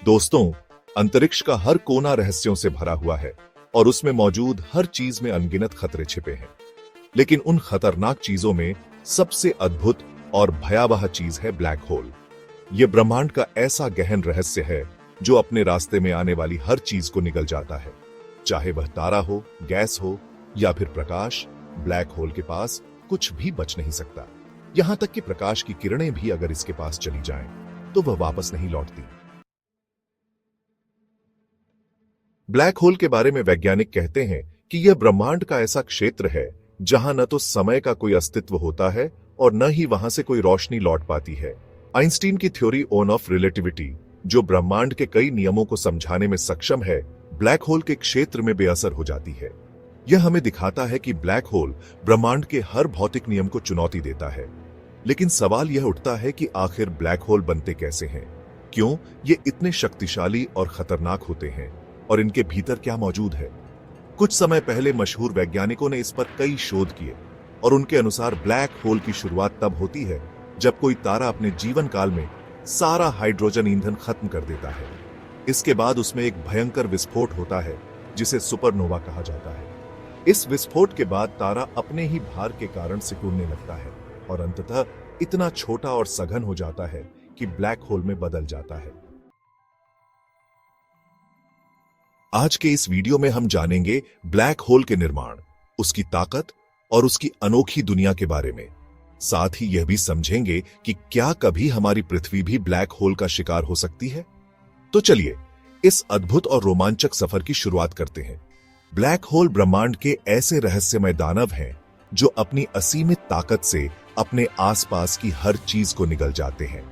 दोस्तों, अंतरिक्ष का हर कोना रहस्यों से भरा हुआ है और उसमें मौजूद हर चीज में अनगिनत खतरे छिपे हैं। लेकिन उन खतरनाक चीजों में सबसे अद्भुत और भयावह चीज है ब्लैक होल। यह ब्रह्मांड का ऐसा गहन रहस्य है जो अपने रास्ते में आने वाली हर चीज को निगल जाता है, चाहे वह तारा हो, गैस हो या फिर प्रकाश। ब्लैक होल के पास कुछ भी बच नहीं सकता। यहां तक कि प्रकाश की किरणें भी अगर इसके पास चली जाएं, तो वह वापस नहीं लौटती। ब्लैक होल के बारे में वैज्ञानिक कहते हैं कि यह ब्रह्मांड का ऐसा क्षेत्र है जहां न तो समय का कोई अस्तित्व होता है और न ही वहां से कोई रोशनी लौट पाती है। आइंस्टीन की थ्योरी ऑफ रिलेटिविटी, जो ब्रह्मांड के कई नियमों को समझाने में सक्षम है, ब्लैक होल के क्षेत्र में बेअसर हो जाती है। यह हमें दिखाता है कि ब्लैक होल ब्रह्मांड के हर भौतिक नियम को चुनौती देता है। लेकिन सवाल यह उठता है कि आखिर ब्लैक होल बनते कैसे हैं? क्यों ये इतने शक्तिशाली और खतरनाक होते हैं? और इनके भीतर क्या मौजूद है? कुछ समय पहले मशहूर वैज्ञानिकों ने इस पर कई शोध किए और उनके अनुसार ब्लैक होल की शुरुआत तब होती है जब कोई तारा अपने जीवन काल में सारा हाइड्रोजन ईंधन खत्म कर देता है। इसके बाद उसमें एक भयंकर विस्फोट होता है जिसे सुपरनोवा कहा जाता है। इस विस्फोट के बाद तारा अपने ही भार के कारण सिकुड़ने लगता है और अंततः इतना छोटा और सघन हो जाता है कि ब्लैक होल में बदल जाता है। आज के इस वीडियो में हम जानेंगे ब्लैक होल के निर्माण, उसकी ताकत और उसकी अनोखी दुनिया के बारे में। साथ ही यह भी समझेंगे कि क्या कभी हमारी पृथ्वी भी ब्लैक होल का शिकार हो सकती है। तो चलिए इस अद्भुत और रोमांचक सफर की शुरुआत करते हैं। ब्लैक होल ब्रह्मांड के ऐसे रहस्यमय दानव हैं जो अपनी असीमित ताकत से अपने आसपास की हर चीज को निगल जाते हैं।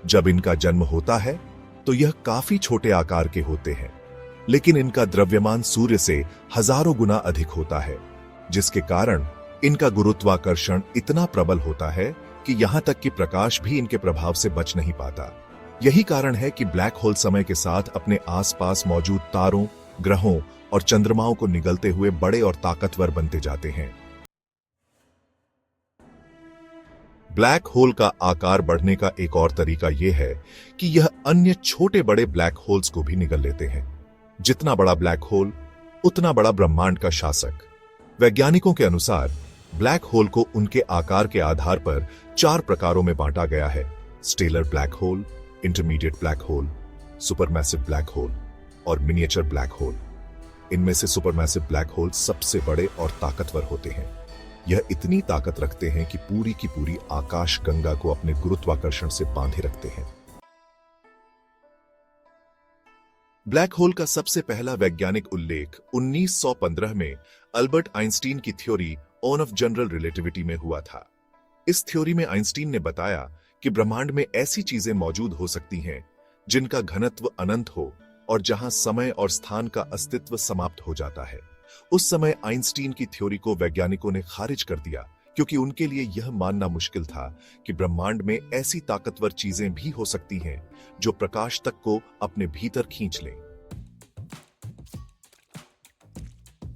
जब इनका जन्म होता है तो यह काफी छोटे आकार के होते हैं, लेकिन इनका द्रव्यमान सूर्य से हजारों गुना अधिक होता है, जिसके कारण इनका गुरुत्वाकर्षण इतना प्रबल होता है कि यहां तक कि प्रकाश भी इनके प्रभाव से बच नहीं पाता। यही कारण है कि ब्लैक होल समय के साथ अपने आसपास मौजूद तारों, ग्रहों और चंद्रमाओं को निगलते हुए बड़े और ताकतवर बनते जाते हैं। ब्लैक होल का आकार बढ़ने का एक और तरीका यह है कि यह अन्य छोटे बड़े ब्लैक होल्स को भी निगल लेते हैं। जितना बड़ा ब्लैक होल, उतना बड़ा ब्रह्मांड का शासक। वैज्ञानिकों के अनुसार ब्लैक होल को उनके आकार के आधार पर 4 प्रकारों में बांटा गया है: stellar black hole, intermediate black hole, supermassive black hole और मिनिएचर ब्लैक होल। इनमें से सुपरमैसिव ब्लैक होल सबसे बड़े और ताकतवर होते हैं। यह इतनी ताकत रखते हैं कि पूरी की पूरी आकाश गंगा को अपने गुरुत्वाकर्षण से बांधे रखते हैं। ब्लैक होल का सबसे पहला वैज्ञानिक उल्लेख 1915 में अल्बर्ट आइंस्टीन की थ्योरी ऑफ जनरल रिलेटिविटी में हुआ था। इस थ्योरी में आइंस्टीन ने बताया कि ब्रह्मांड में ऐसी चीजें मौजूद हो सकती हैं जिनका घनत्व अनंत हो और जहां समय और स्थान का अस्तित्व समाप्त हो जाता है। उस समय आइंस्टीन की थ्योरी को वैज्ञानिकों ने खारिज कर दिया, क्योंकि उनके लिए यह मानना मुश्किल था कि ब्रह्मांड में ऐसी ताकतवर चीजें भी हो सकती हैं जो प्रकाश तक को अपने भीतर खींच लें।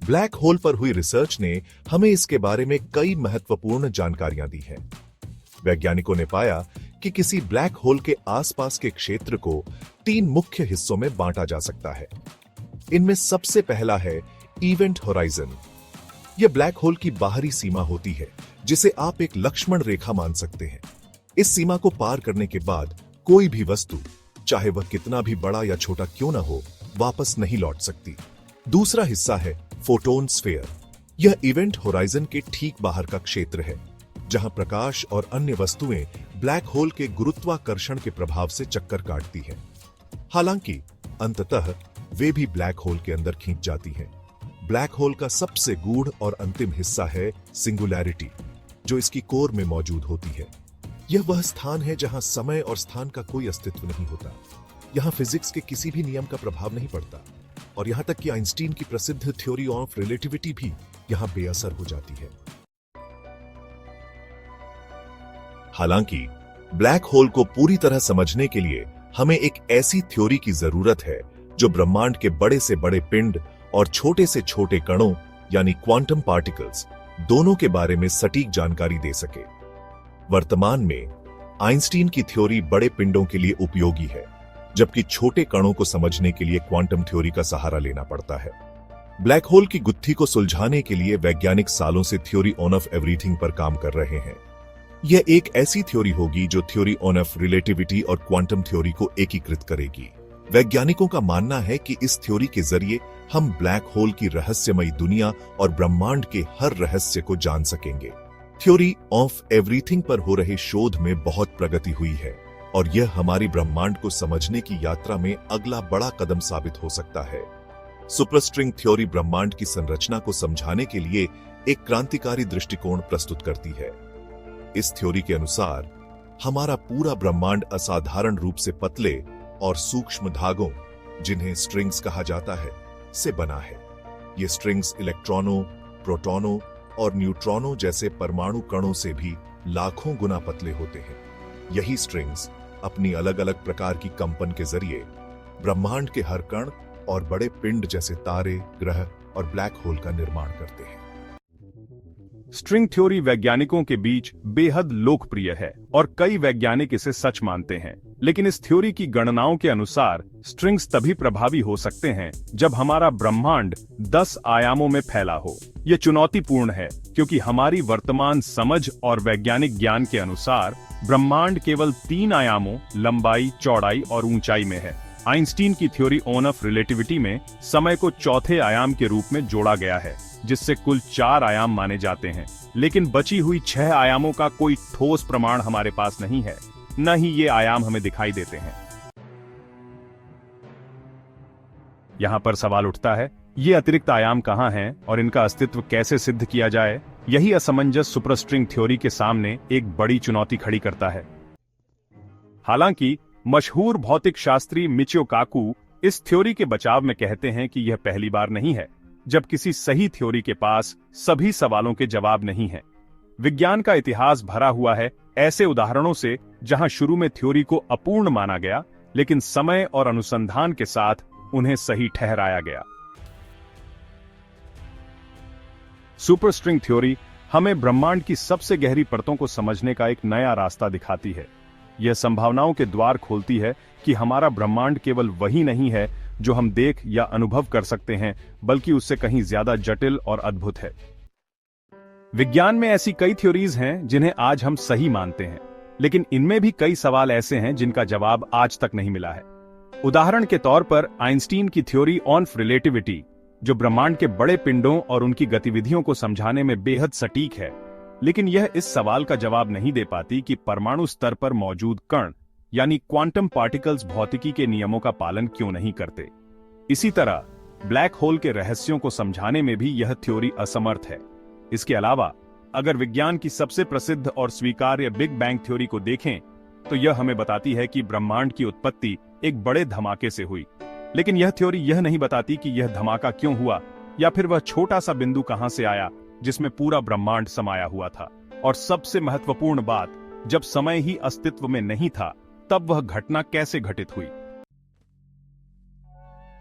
ब्लैक होल पर हुई रिसर्च ने हमें इसके बारे में कई महत्वपूर्ण जानकारियां दी हैं। वैज्ञानिकों ने पाया कि किसी ब्लैक होल के आसपास के क्षेत्र को 3 मुख्य हिस्सों में बांटा जा सकता है। इनमें सबसे पहला है इवेंट होराइजन। यह ब्लैक होल की बाहरी सीमा होती है जिसे आप एक लक्ष्मण रेखा मान सकते हैं। इस सीमा को पार करने के बाद कोई भी वस्तु, चाहे वह कितना भी बड़ा या छोटा क्यों ना हो, वापस नहीं लौट सकती। दूसरा हिस्सा है फोटोन स्फीयर। यह इवेंट होराइजन के ठीक बाहर का क्षेत्र है जहां प्रकाश और अन्य वस्तुएं ब्लैक होल के गुरुत्वाकर्षण के प्रभाव से चक्कर काटती हैं। हालांकि अंततः वे भी ब्लैक होल के अंदर खींच जाती हैं। ब्लैक होल का सबसे गूढ़ और अंतिम हिस्सा है सिंगुलैरिटी, जो इसकी कोर में मौजूद होती है। यह वह स्थान है जहां समय और स्थान का कोई अस्तित्व नहीं होता। यहां फिजिक्स के किसी भी नियम का प्रभाव नहीं पड़ता और यहां तक कि आइंस्टीन की प्रसिद्ध थ्योरी ऑफ रिलेटिविटी भी यहां बेअसर हो जाती है। हालांकि ब्लैक होल को पूरी तरह समझने के लिए हमें एक ऐसी थ्योरी की जरूरत है जो ब्रह्मांड के बड़े से बड़े पिंड और छोटे से छोटे कणों यानी क्वांटम पार्टिकल्स दोनों के बारे में सटीक जानकारी दे सके। वर्तमान में आइंस्टीन की थ्योरी बड़े पिंडों के लिए उपयोगी है, जबकि छोटे कणों को समझने के लिए क्वांटम थ्योरी का सहारा लेना पड़ता है। ब्लैक होल की गुत्थी को सुलझाने के लिए वैज्ञानिक सालों से थ्योरी ऑन ऑफ एवरीथिंग पर काम कर रहे हैं। यह एक ऐसी थ्योरी होगी जो थ्योरी ऑन ऑफ रिलेटिविटी और क्वांटम थ्योरी को एकीकृत करेगी। वैज्ञानिकों का मानना है कि इस थ्योरी के जरिए हम ब्लैक होल की रहस्यमयी दुनिया और ब्रह्मांड के हर रहस्य को जान सकेंगे। थ्योरी ऑफ एवरीथिंग पर हो रहे शोध में बहुत प्रगति हुई है और यह हमारी ब्रह्मांड को समझने की यात्रा में अगला बड़ा कदम साबित हो सकता है। सुपरस्ट्रिंग थ्योरी ब्रह्मांड की संरचना को समझाने के लिए एक क्रांतिकारी दृष्टिकोण प्रस्तुत करती है। इस थ्योरी के अनुसार हमारा पूरा ब्रह्मांड असाधारण रूप से पतले और सूक्ष्म धागों, जिन्हें स्ट्रिंग्स कहा जाता है, से बना है। ये स्ट्रिंग्स इलेक्ट्रॉनों, प्रोटॉनों और न्यूट्रॉनों जैसे परमाणु कणों से भी लाखों गुना पतले होते हैं। यही स्ट्रिंग्स अपनी अलग अलग प्रकार की कंपन के जरिए ब्रह्मांड के हर कण और बड़े पिंड जैसे तारे, ग्रह और ब्लैक होल का निर्माण करते हैं। स्ट्रिंग थ्योरी वैज्ञानिकों के बीच बेहद लोकप्रिय है और कई वैज्ञानिक इसे सच मानते हैं। लेकिन इस थ्योरी की गणनाओं के अनुसार स्ट्रिंग्स तभी प्रभावी हो सकते हैं जब हमारा ब्रह्मांड 10 आयामों में फैला हो। यह चुनौतीपूर्ण है क्योंकि हमारी वर्तमान समझ और वैज्ञानिक ज्ञान के अनुसार ब्रह्मांड केवल 3 आयामों, लंबाई, चौड़ाई और ऊंचाई में है। आइंस्टीन की थ्योरी ऑन ऑफ रिलेटिविटी में समय को चौथे आयाम के रूप में जोड़ा गया है, जिससे कुल 4 आयाम माने जाते हैं। लेकिन बची हुई 6 आयामों का कोई ठोस प्रमाण हमारे पास नहीं है, न ही ये आयाम हमें दिखाई देते हैं। यहाँ पर सवाल उठता है, ये अतिरिक्त आयाम कहाँ हैं और इनका अस्तित्व कैसे सिद्ध किया जाए? यही असमंजस सुपरस्ट्रिंग थ्योरी के सामने एक बड़ी चुनौती खड़ी करता है। हालांकि मशहूर भौतिक शास्त्री मिचियो काकू इस थ्योरी के बचाव में कहते हैं कि यह पहली बार नहीं है जब किसी सही थ्योरी के पास सभी सवालों के जवाब नहीं है। विज्ञान का इतिहास भरा हुआ है ऐसे उदाहरणों से जहां शुरू में थ्योरी को अपूर्ण माना गया, लेकिन समय और अनुसंधान के साथ उन्हें सही ठहराया गया। सुपरस्ट्रिंग थ्योरी हमें ब्रह्मांड की सबसे गहरी परतों को समझने का एक नया रास्ता दिखाती है। यह संभावनाओं के द्वार खोलती है कि हमारा ब्रह्मांड केवल वही नहीं है जो हम देख या अनुभव कर सकते हैं, बल्कि उससे कहीं ज्यादा जटिल और अद्भुत है। विज्ञान में ऐसी कई थ्योरीज हैं जिन्हें आज हम सही मानते हैं, लेकिन इनमें भी कई सवाल ऐसे हैं जिनका जवाब आज तक नहीं मिला है। उदाहरण के तौर पर आइंस्टीन की थ्योरी ऑन रिलेटिविटी, जो ब्रह्मांड के बड़े पिंडों और उनकी गतिविधियों को समझाने में बेहद सटीक है, लेकिन यह इस सवाल का जवाब नहीं दे पाती कि परमाणु स्तर पर मौजूद कण यानी क्वांटम पार्टिकल्स भौतिकी के नियमों का पालन क्यों नहीं करते। इसी तरह ब्लैक होल के रहस्यों को समझाने में भी यह थ्योरी असमर्थ है। इसके अलावा अगर विज्ञान की सबसे प्रसिद्ध और स्वीकार्य बिग बैंग थ्योरी को देखें तो यह हमें बताती है कि ब्रह्मांड की उत्पत्ति एक बड़े धमाके से हुई, लेकिन यह थ्योरी यह नहीं बताती कि यह धमाका क्यों हुआ या फिर वह छोटा सा बिंदु कहां से आया जिसमें पूरा ब्रह्मांड समाया हुआ था। और सबसे महत्वपूर्ण बात, जब समय ही अस्तित्व में नहीं था तब वह घटना कैसे घटित हुई।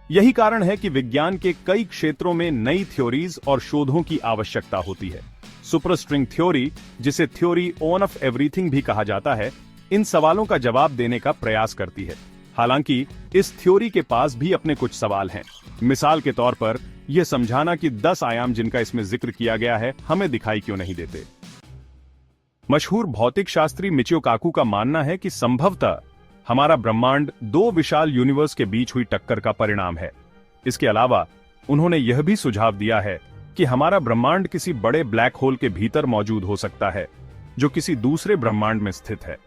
यही कारण है कि विज्ञान के कई क्षेत्रों में नई थ्योरीज और शोधों की आवश्यकता होती है। सुपरस्ट्रिंग थ्योरी, जिसे थ्योरी ऑन ऑफ एवरीथिंग भी कहा जाता है, इन सवालों का जवाब देने का प्रयास करती है। हालांकि इस थ्योरी के पास भी अपने कुछ सवाल हैं। मिसाल के तौर पर यह समझाना कि 10 आयाम जिनका इसमें जिक्र किया गया है हमें दिखाई क्यों नहीं देते। मशहूर भौतिक शास्त्री मिचियो काकू का मानना है कि संभवतः हमारा ब्रह्मांड 2 विशाल यूनिवर्स के बीच हुई टक्कर का परिणाम है। इसके अलावा उन्होंने यह भी सुझाव दिया है कि हमारा ब्रह्मांड किसी बड़े ब्लैक होल के भीतर मौजूद हो सकता है, जो किसी दूसरे ब्रह्मांड में स्थित है।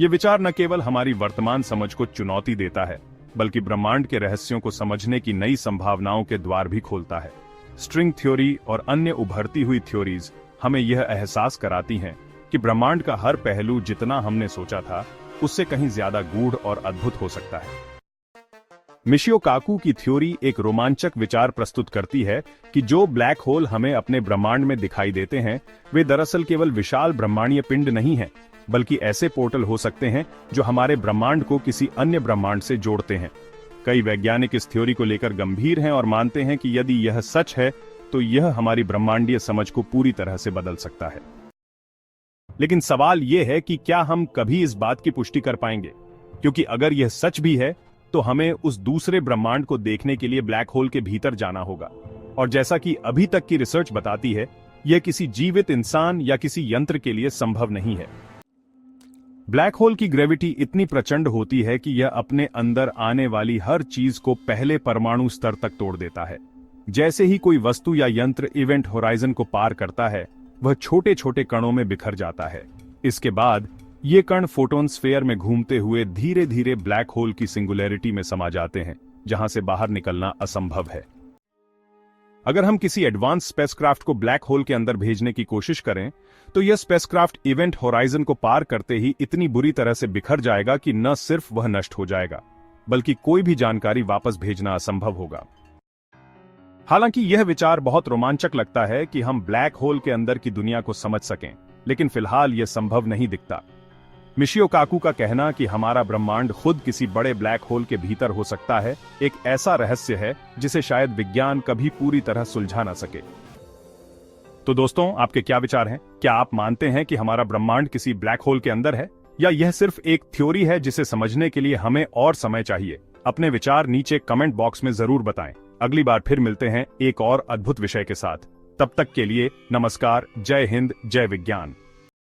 यह विचार न केवल हमारी वर्तमान समझ को चुनौती देता है, बल्कि ब्रह्मांड के रहस्यों को समझने की नई संभावनाओं के द्वार भी खोलता है। स्ट्रिंग थ्योरी और अन्य उभरती हुई थ्योरीज हमें यह एहसास कराती हैं कि ब्रह्मांड का हर पहलू जितना हमने सोचा था उससे कहीं ज्यादा गूढ़ और अद्भुत हो सकता है। मिशियो काकू की थ्योरी एक रोमांचक विचार प्रस्तुत करती है कि जो ब्लैक होल हमें अपने ब्रह्मांड में दिखाई देते हैं वे दरअसल केवल विशाल ब्रह्मांडीय पिंड नहीं हैं, बल्कि ऐसे पोर्टल हो सकते हैं जो हमारे ब्रह्मांड को किसी अन्य ब्रह्मांड से जोड़ते हैं। कई वैज्ञानिक इस थ्योरी को लेकर गंभीर हैं और मानते हैं कि यदि यह सच है तो यह हमारी ब्रह्मांडीय समझ को पूरी तरह से बदल सकता है। लेकिन सवाल यह है कि क्या हम कभी इस बात की पुष्टि कर पाएंगे, क्योंकि अगर यह सच भी है तो हमें उस दूसरे ब्रह्मांड को देखने के लिए ब्लैक होल के भीतर जाना होगा। और जैसा कि अभी तक की रिसर्च बताती है, यह किसी जीवित इंसान या किसी यंत्र के लिए संभव नहीं है। ब्लैक होल की ग्रेविटी इतनी प्रचंड होती है कि यह अपने अंदर आने वाली हर चीज को पहले परमाणु स्तर तक तोड़ देता है। जैसे ही कोई वस्तु या यंत्र इवेंट होराइजन को पार करता है, वह छोटे छोटे कणों में बिखर जाता है। इसके बाद ये कण फोटोन स्फेयर में घूमते हुए धीरे धीरे ब्लैक होल की सिंगुलैरिटी में समा जाते हैं, जहां से बाहर निकलना असंभव है। अगर हम किसी एडवांस स्पेसक्राफ्ट को ब्लैक होल के अंदर भेजने की कोशिश करें, तो यह स्पेसक्राफ्ट इवेंट होराइजन को पार करते ही इतनी बुरी तरह से बिखर जाएगा कि न सिर्फ वह नष्ट हो जाएगा, बल्कि कोई भी जानकारी वापस भेजना असंभव होगा। हालांकि यह विचार बहुत रोमांचक लगता है कि हम ब्लैक होल के अंदर की दुनिया को समझ सकें, लेकिन फिलहाल यह संभव नहीं दिखता। मिशियो काकू का कहना कि हमारा ब्रह्मांड खुद किसी बड़े ब्लैक होल के भीतर हो सकता है, एक ऐसा रहस्य है जिसे शायद विज्ञान कभी पूरी तरह सुलझा ना सके। तो दोस्तों, आपके क्या विचार हैं? क्या आप मानते हैं कि हमारा ब्रह्मांड किसी ब्लैक होल के अंदर है, या यह सिर्फ एक थ्योरी है जिसे समझने के लिए हमें और समय चाहिए? अपने विचार नीचे कमेंट बॉक्स में जरूर बताएं। अगली बार फिर मिलते हैं एक और अद्भुत विषय के साथ। तब तक के लिए नमस्कार, जय हिंद, जय विज्ञान।